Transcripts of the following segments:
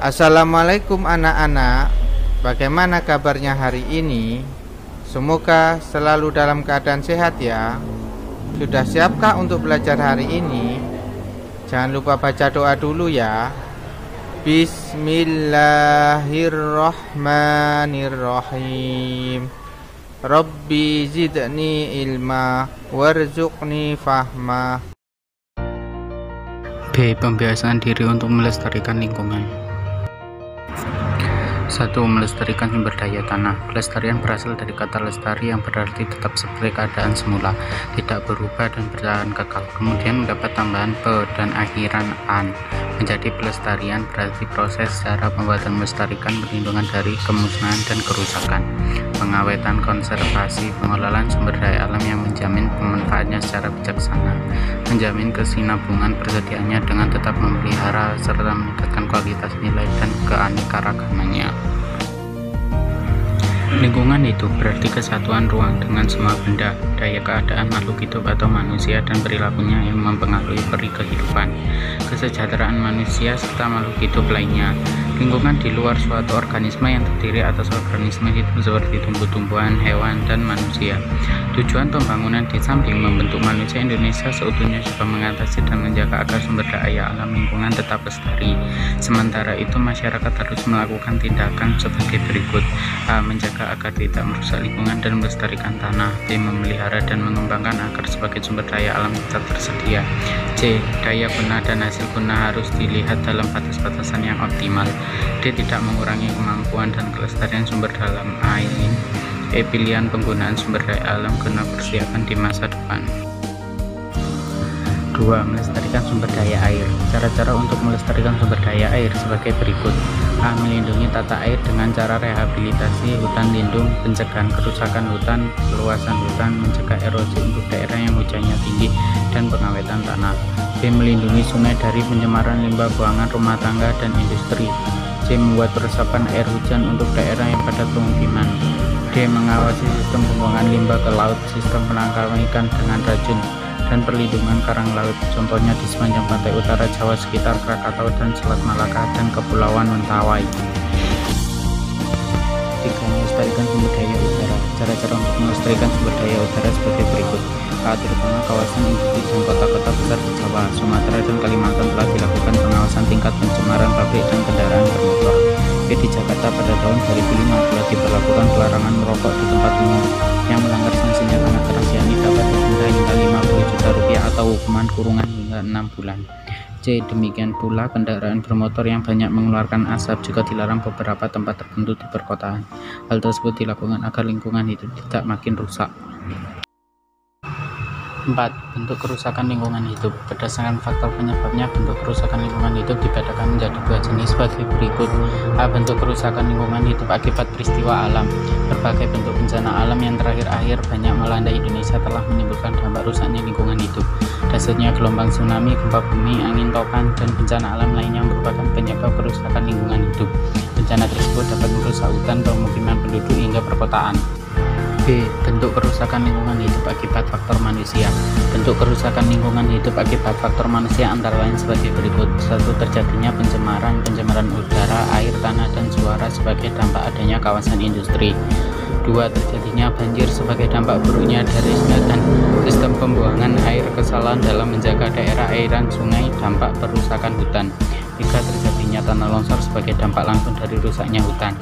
Assalamualaikum anak-anak. Bagaimana kabarnya hari ini? Semoga selalu dalam keadaan sehat ya. Sudah siapkah untuk belajar hari ini? Jangan lupa baca doa dulu ya. Bismillahirrahmanirrahim. Rabbi zidni ilma warzuqni fahma. B. Pembiasaan diri untuk melestarikan lingkungan. 1. Melestarikan sumber daya tanah. Pelestarian berasal dari kata lestari yang berarti tetap seperti keadaan semula, tidak berubah dan bertahan kekal. Kemudian mendapat tambahan P dan akhiran an. Menjadi pelestarian berarti proses cara pembuatan melestarikan, perlindungan dari kemusnahan dan kerusakan, pengawetan, konservasi, pengelolaan sumber daya alam yang menjamin pemanfaatannya secara bijaksana, menjamin kesinambungan persediaannya dengan tetap memelihara serta meningkatkan kualitas nilai dan keanekaragamannya. Lingkungan hidup berarti kesatuan ruang dengan semua benda, daya keadaan makhluk hidup atau manusia dan perilakunya yang mempengaruhi peri kehidupan, kesejahteraan manusia serta makhluk hidup lainnya. Lingkungan di luar suatu organisme yang terdiri atas organisme hidup seperti tumbuh-tumbuhan, hewan, dan manusia. Tujuan pembangunan di samping membentuk manusia Indonesia seutuhnya juga mengatasi dan menjaga agar sumber daya alam lingkungan tetap lestari. Sementara itu masyarakat harus melakukan tindakan sebagai berikut: A. Menjaga agar tidak merusak lingkungan dan melestarikan tanah. B. Memelihara dan mengembangkan agar sebagai sumber daya alam tetap tersedia. C. Daya guna dan hasil guna harus dilihat dalam batas-batasan yang optimal. D. Tidak mengurangi kemampuan dan kelestarian sumber dalam air. E. Pilihan penggunaan sumber daya alam guna persiapan di masa depan. 2. Melestarikan sumber daya air. Cara-cara untuk melestarikan sumber daya air sebagai berikut: A. Melindungi tata air dengan cara rehabilitasi hutan lindung, pencegahan kerusakan hutan, peluasan hutan, mencegah erosi untuk daerah yang hujannya tinggi, dan pengawetan tanah. B. Melindungi sungai dari pencemaran limbah buangan rumah tangga dan industri. C. Membuat peresapan air hujan untuk daerah yang padat pemukiman. D. Mengawasi sistem pembuangan limbah ke laut, sistem penangkaran ikan dengan racun, dan perlindungan karang laut, contohnya di sepanjang pantai utara Jawa sekitar Krakatau dan Selat Malaka dan Kepulauan Mentawai. 3. Melestarikan sumber daya udara. Cara-cara untuk melestarikan sumber daya udara sebagai berikut: A. Terutama kawasan industri dan kota-kota besar di Jawa, Sumatera, dan Kalimantan telah dilakukan pengawasan tingkat pencemaran pabrik dan kendaraan bermotor. B. Di Jakarta pada tahun 2005 telah diberlakukan pelarangan merokok di tempat umum. Yang melanggar sanksinya sangat keras, yakni dapat didenda hingga 50 juta rupiah atau hukuman kurungan hingga 6 bulan. C. Demikian pula kendaraan bermotor yang banyak mengeluarkan asap juga dilarang beberapa tempat tertentu di perkotaan. Hal tersebut dilakukan agar lingkungan hidup tidak makin rusak. 4. Bentuk kerusakan lingkungan hidup. Berdasarkan faktor penyebabnya, bentuk kerusakan lingkungan hidup dibedakan menjadi dua jenis sebagai berikut: A. Bentuk kerusakan lingkungan hidup akibat peristiwa alam. Berbagai bentuk bencana alam yang terakhir-akhir banyak melanda Indonesia telah menimbulkan dampak rusaknya lingkungan hidup. Dasarnya gelombang tsunami, gempa bumi, angin topan, dan bencana alam lainnya merupakan penyebab kerusakan lingkungan hidup. Bencana tersebut dapat merusak hutan, pemukiman penduduk, hingga perkotaan. B. Bentuk kerusakan lingkungan hidup akibat faktor manusia. Bentuk kerusakan lingkungan hidup akibat faktor manusia antara lain sebagai berikut: 1. Terjadinya pencemaran udara, air, tanah, dan suara sebagai dampak adanya kawasan industri. 2. Terjadinya banjir sebagai dampak buruknya darisnya dan sistem pembuangan air, kesalahan dalam menjaga daerah airan sungai, dampak perusakan hutan. 3. Terjadinya tanah longsor sebagai dampak langsung dari rusaknya hutan.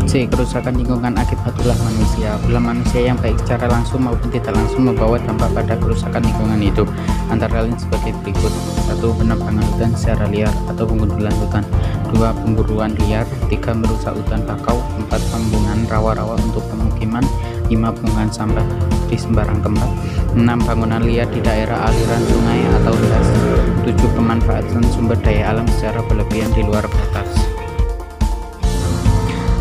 C. Kerusakan lingkungan akibat ulah manusia. Ulah manusia yang baik secara langsung maupun tidak langsung membawa dampak pada kerusakan lingkungan hidup, antara lain sebagai berikut: 1. Penebangan hutan secara liar atau penggundulan hutan. 2. Pemburuan liar. 3. Merusak hutan bakau. 4. Pembuangan rawa-rawa untuk pemukiman. 5. Pembuangan sampah di sembarang tempat. 6. Bangunan liar di daerah aliran sungai atau das. 7. Pemanfaatan sumber daya alam secara berlebihan di luar batas.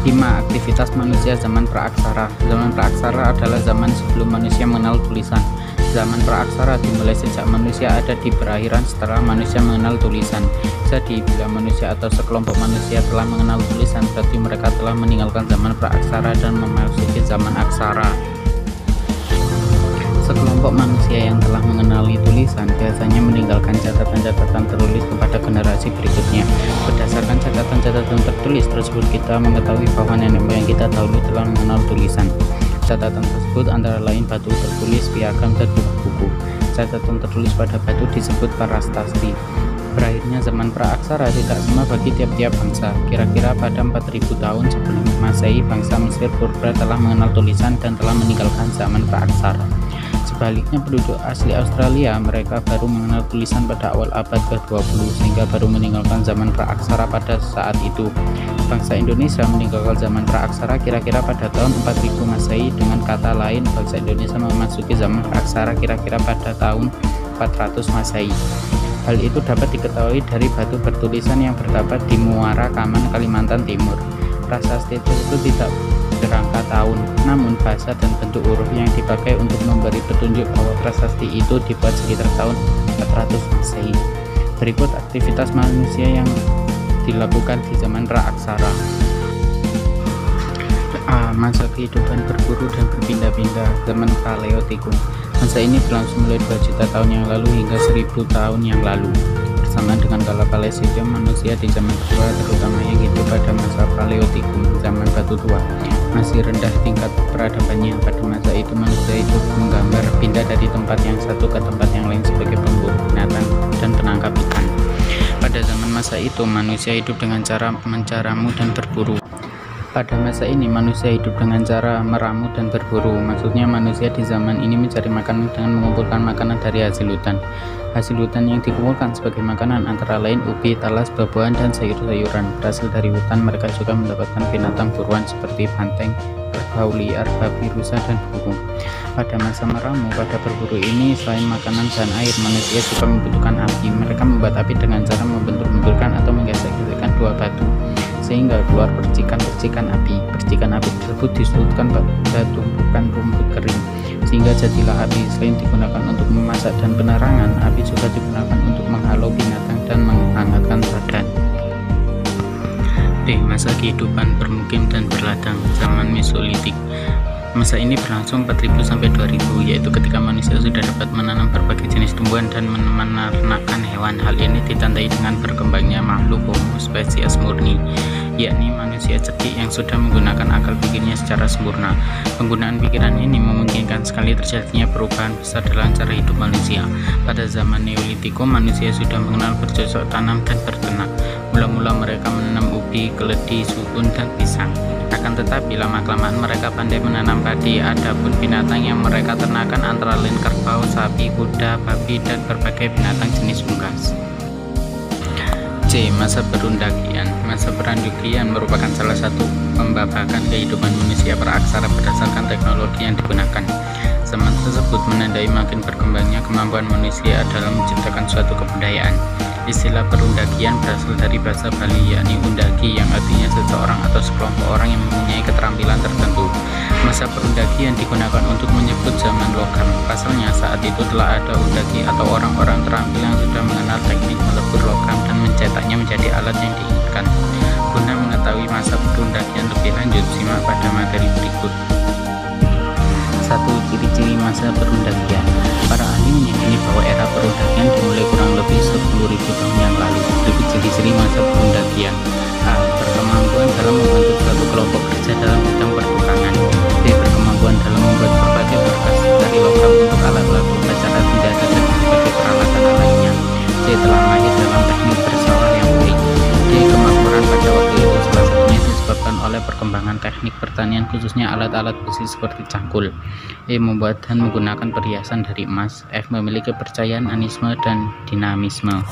5. Aktivitas manusia zaman praaksara. Zaman praaksara adalah zaman sebelum manusia mengenal tulisan. Zaman praaksara dimulai sejak manusia ada di perakhiran setelah manusia mengenal tulisan. Jadi, bila manusia atau sekelompok manusia telah mengenal tulisan, berarti mereka telah meninggalkan zaman praaksara dan memasuki zaman aksara. Sekelompok manusia yang telah mengenali tulisan biasanya meninggalkan catatan-catatan tertulis kepada generasi berikutnya. Berdasarkan catatan-catatan tertulis tersebut, kita mengetahui bahwa nenek moyang kita dahulu telah mengenal tulisan. Catatan tersebut antara lain batu tertulis, piagam, dan buku-buku. Catatan tertulis pada batu disebut prasasti. Berakhirnya zaman praaksara tidak sama bagi tiap-tiap bangsa. Kira-kira pada 4000 tahun sebelum Masehi, bangsa Mesir purba telah mengenal tulisan dan telah meninggalkan zaman praaksara. Sebaliknya, penduduk asli Australia, mereka baru mengenal tulisan pada awal abad ke-20 sehingga baru meninggalkan zaman praaksara pada saat itu. Bangsa Indonesia meninggalkan zaman praaksara kira-kira pada tahun 4000 Masehi. Dengan kata lain, bangsa Indonesia memasuki zaman praaksara kira-kira pada tahun 400 Masehi. Hal itu dapat diketahui dari batu bertulisan yang terdapat di Muara Kaman, Kalimantan Timur. Prasasti tersebut tidak berangka tahun, namun bahasa dan bentuk huruf yang dipakai untuk memberi petunjuk bahwa prasasti itu dibuat sekitar tahun 400 Masehi. Berikut aktivitas manusia yang dilakukan di zaman praaksara. A. Masa kehidupan berburu dan berpindah-pindah, zaman Paleotikum. Masa ini berlangsung mulai 2 juta tahun yang lalu hingga 1000 tahun yang lalu. Bersamaan dengan kala Paleozoikum, manusia di zaman kedua, terutama yang hidup pada masa Paleotikum, zaman batu tua, masih rendah tingkat peradabannya. Pada masa itu manusia itu menggambar pindah dari tempat yang satu ke tempat yang lain sebagai pemburu binatang dan penangkap ikan. Pada zaman masa itu manusia hidup dengan cara mencaramu dan berburu. Pada masa ini manusia hidup dengan cara meramu dan berburu. Maksudnya manusia di zaman ini mencari makanan dengan mengumpulkan makanan dari hasil hutan. Hasil hutan yang dikumpulkan sebagai makanan antara lain ubi, talas, buah-buahan, dan sayur-sayuran. Berasal dari hutan, mereka juga mendapatkan binatang buruan seperti banteng, kerbau liar, babi, rusa, dan burung. Pada masa meramu, pada berburu ini, selain makanan dan air, manusia juga membutuhkan api. Mereka membuat api dengan cara membentur-benturkan atau menggesek-gesekkan dua batu sehingga keluar percikan-percikan api. Percikan api tersebut disulutkan pada tumpukan rumput kering sehingga jadilah api. Selain digunakan untuk memasak dan penerangan, api juga digunakan untuk menghalau binatang dan menghangatkan badan. B. Masa kehidupan bermukim dan berladang, zaman Mesolitik. Masa ini berlangsung 4000 sampai 2000, yaitu ketika manusia sudah dapat menanam berbagai jenis tumbuhan dan menernakkan hewan. Hal ini ditandai dengan berkembangnya makhluk Homo spesies murni, yakni manusia cerdik yang sudah menggunakan akal pikirnya secara sempurna. Penggunaan pikiran ini memungkinkan sekali terjadinya perubahan besar dalam cara hidup manusia. Pada zaman Neolitikum, manusia sudah mengenal bercocok tanam dan berternak. Mula-mula mereka menanam ubi, keledi, sukun, dan pisang. Akan tetapi lama-kelamaan mereka pandai menanam padi. Adapun binatang yang mereka ternakan antara lain kerbau, sapi, kuda, babi, dan berbagai binatang jenis unggas. C. Masa perundakian. Masa perundakian merupakan salah satu pembabakan kehidupan manusia praaksara berdasarkan teknologi yang digunakan. Zaman tersebut menandai makin berkembangnya kemampuan manusia dalam menciptakan suatu kebudayaan. Istilah perundakian berasal dari bahasa Bali, yakni undaki, yang artinya seseorang atau sekelompok orang yang mempunyai keterampilan tertentu. Masa perundakian digunakan untuk menyebut zaman logam. Pasalnya saat itu telah ada undaki atau orang-orang terampil yang sudah mengenal teknik melebur logam dan mencetaknya menjadi alat yang diinginkan. Guna mengetahui masa perundakian lebih lanjut, simak pada materi berikut. 1. Ciri-ciri masa perundakian. Para ahli meyakini bahwa era perundakian dimulai kurang lebih 10.000 tahun yang lalu. Berikut ciri-ciri masa perundakian. A. Berkemampuan dalam membentuk suatu kelompok kerja dalam bidang pertukangan. B. Berkemampuan dalam membuat berbagai berkas dari logam untuk alat-alat upacara tindakan dan berbagai peralatan lainnya. C. Telah mahir dalam teknik bersalah yang baik. D. Kemakmuran pada waktu itu salah satunya disebabkan oleh perkembangan teknik pertanian, khususnya alat-alat besi seperti cangkul. E. Membuat dan menggunakan perhiasan dari emas. F. Memiliki kepercayaan animisme dan dinamisme.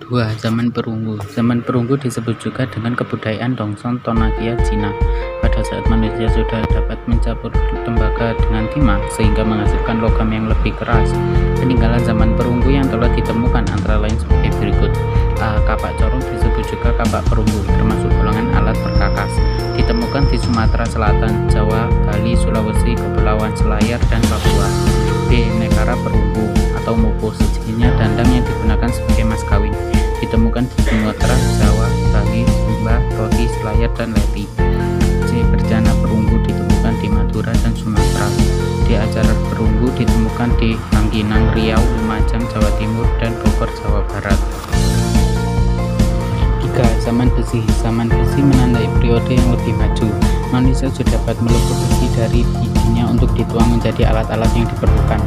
2. Zaman perunggu. Zaman perunggu disebut juga dengan kebudayaan Dongson Tonakia Cina. Pada saat manusia sudah dapat mencampur tembaga dengan timah sehingga menghasilkan logam yang lebih keras. Peninggalan zaman perunggu yang telah ditemukan antara lain sebagai berikut. A. Kapak corong disebut juga kapak perunggu, termasuk golongan alat perkakas. Ditemukan di Sumatera Selatan, Jawa, Bali, Sulawesi, Kepulauan Selayar, dan Papua. B. Mekara perunggu atau mupo, sejenisnya dandang yang digunakan sebagai mas kawin. Ditemukan di Sumatera, Jawa, Bali, Sumba, Roti, Selayar, dan Leti. C. Berjana perunggu ditemukan di Madura dan Sumatera. D. Acara perunggu ditemukan di Bangkinang, Riau, Lumajang, Jawa Timur, dan Bogor, Jawa Barat. besi. Zaman besi menandai periode yang lebih maju. Manusia sudah dapat melebur besi dari bijinya untuk dituang menjadi alat-alat yang diperlukan.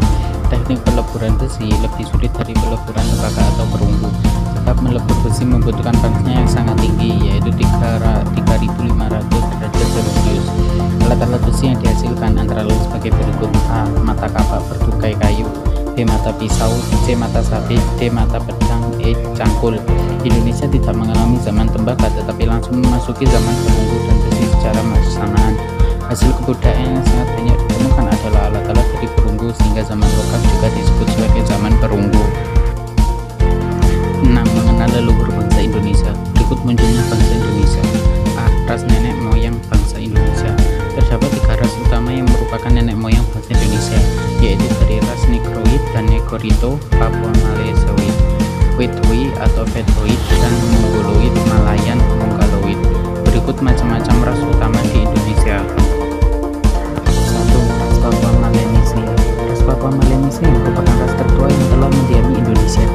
Teknik peleburan besi lebih sulit dari peleburan tembaga atau perunggu, sebab melebur besi membutuhkan panasnya yang sangat tinggi, yaitu 3500 derajat Celcius. Alat-alat besi yang dihasilkan antara lain sebagai berikut: A. Mata kapak bertukai kayu, B. Mata pisau, C. Mata sabit, D. Mata pedang, E. Cangkul. Indonesia tidak mengalami zaman tembaga, tetapi langsung memasuki zaman perunggu dan besi secara bersamaan. Hasil kebudayaan yang sangat banyak ditemukan adalah alat-alat dari perunggu, sehingga zaman logam juga disebut sebagai zaman perunggu. 6. Mengenal leluhur bangsa Indonesia. Berikut munculnya bangsa Indonesia. A. Ras nenek moyang bangsa Indonesia. Terdapat 3 ras utama yang merupakan nenek moyang bangsa Indonesia, yaitu dari ras Negroid dan Negorito, Papua Malezoid, Wetoi atau Vetoid, dan Mongoloid, Malayan, Mongoloid. Berikut macam-macam ras utama di Indonesia. 1. Ras Papua Melanesia. Ras Papua Melanesia merupakan ras tertua yang telah mendiami Indonesia.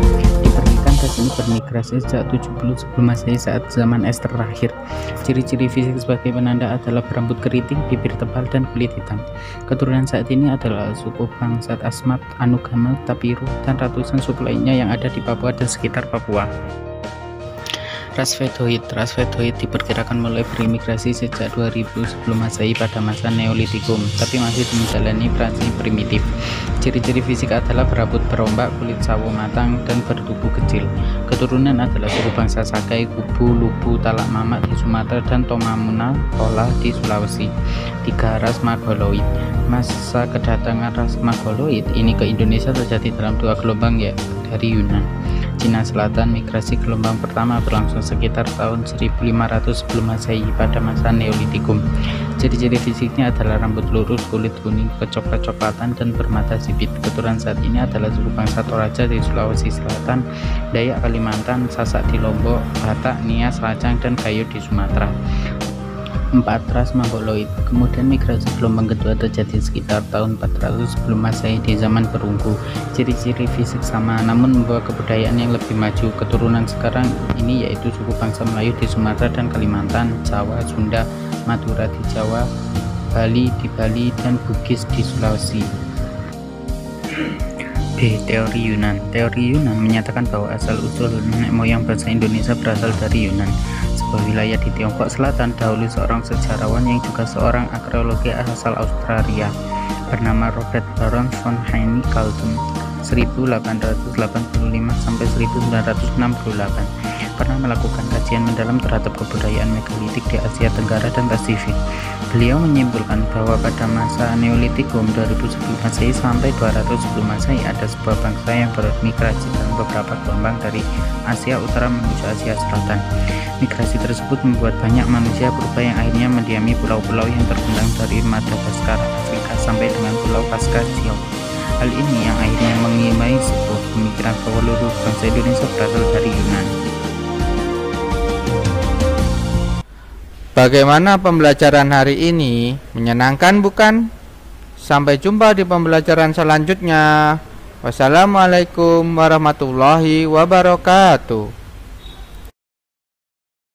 Diperkirakan ras ini bermigrasi sejak 70 sebelum Masehi saat zaman es terakhir. Ciri-ciri fisik sebagai penanda adalah berambut keriting, bibir tebal, dan kulit hitam. Keturunan saat ini adalah suku bangsat Asmat, Anugama, Tapiru, dan ratusan suku lainnya yang ada di Papua dan sekitar Papua. Ras Vetoid. Ras Vetoid diperkirakan mulai berimigrasi sejak 2000 sebelum Masehi pada masa Neolitikum, tapi masih menjalani operasi primitif. Ciri-ciri fisik adalah berambut berombak, kulit sawo matang, dan bertubuh kecil. Keturunan adalah suku bangsa Sakai, Kubu, Lubu, Talak Mamak di Sumatera, dan Tomamuna Tola di Sulawesi. 3. Ras Magoloid. Masa kedatangan ras Magoloid ini ke Indonesia terjadi dalam 2 gelombang, yaitu dari Yunan, Cina Selatan. Migrasi gelombang pertama berlangsung sekitar tahun 1500 sebelum Masehi pada masa Neolitikum. Ciri-ciri fisiknya adalah rambut lurus, kulit kuning kecoklat-coklatan, dan bermata sipit. Keturunan saat ini adalah suku bangsa Toraja di Sulawesi Selatan, Dayak Kalimantan, Sasak di Lombok, Batak, Nias, Lacang, dan Gayo di Sumatera. 4. Ras Mongoloid. Kemudian migrasi gelombang kedua terjadi sekitar tahun 400 sebelum Masehi di zaman perunggu. Ciri-ciri fisik sama, namun membawa kebudayaan yang lebih maju. Keturunan sekarang ini yaitu suku bangsa Melayu di Sumatera dan Kalimantan, Jawa, Sunda, Madura di Jawa, Bali di Bali, dan Bugis di Sulawesi. B. Teori Yunan. Teori Yunan menyatakan bahwa asal-usul nenek moyang bangsa Indonesia berasal dari Yunan, sebuah wilayah di Tiongkok Selatan. Dahulu seorang sejarawan yang juga seorang arkeologi asal Australia bernama Robert Baron von Hennig-Galtung 1885 sampai 1968 pernah melakukan kajian mendalam terhadap kebudayaan megalitik di Asia Tenggara dan Pasifik. Beliau menyimpulkan bahwa pada masa Neolitikum 2000 sebelum Masehi sampai 200 sebelum Masehi ada sebuah bangsa yang bermigrasi dalam beberapa gelombang dari Asia Utara menuju Asia Selatan. Migrasi tersebut membuat banyak manusia purba yang akhirnya mendiami pulau-pulau yang terbentang dari Madagaskar, Afrika sampai dengan Pulau Kaskazio. Hal ini yang akhirnya mengimai sebuah pemikiran bahwa seluruh bangsa Indonesia berasal dari Yunan. Bagaimana pembelajaran hari ini? Menyenangkan bukan? Sampai jumpa di pembelajaran selanjutnya. Wassalamualaikum warahmatullahi wabarakatuh.